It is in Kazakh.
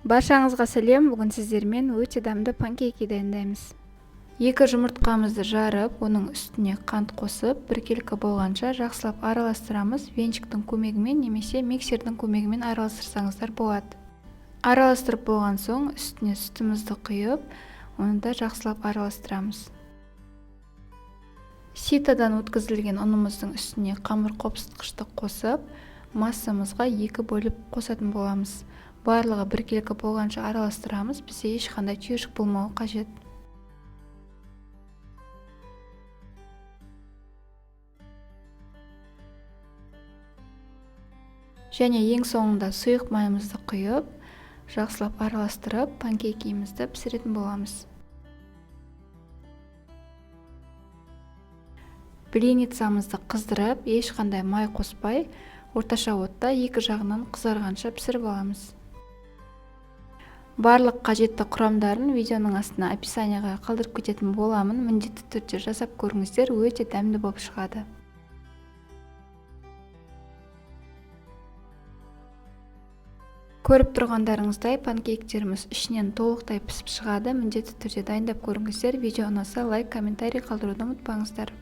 Баршаңызға сәлем, бүгін сіздермен өте дамды панкейки дайындаймыз. 2 жұмыртқамызды жарып, оның үстіне қант қосып, біркелкі болғанша жақсылап араластырамыз. Венчиктің көмегімен немесе миксердің көмегімен араластырсаңыздар болады. Араластырып болған соң үстіне сүтімізді құйып, оны да жақсылап араластырамыз. Ситадан өткізілген ұнымыздың үстіне қамыр қопсытқышты қосып, массамызға 2 бөліп қосатын боламыз. Барлығы біркелкі болғанша араластырамыз, бізде ешқандай түйіршік болмауы қажет. Және ең соңында сұйық майымызды құйып, жақсылап араластырып, панкейкімізді пісіретін боламыз. Блиницамызды қыздырып, ешқандай май қоспай, орташа отта 2 жағынан қызарғанша пісіріп аламыз. Барлық қажетті құрамдарын видеоның астына описанияға қалдырып кететін боламын. Міндетті түрде жасап көріңіздер, өте дәмді болып шығады. Көріп тұрғандарыңыздай панкейктеріміз ішінен толықтай пісіп шығады. Міндетті түрде дайындап көріңіздер. Видео ұнаса лайк, комментарий қалдыруды ұмытпаңыздар.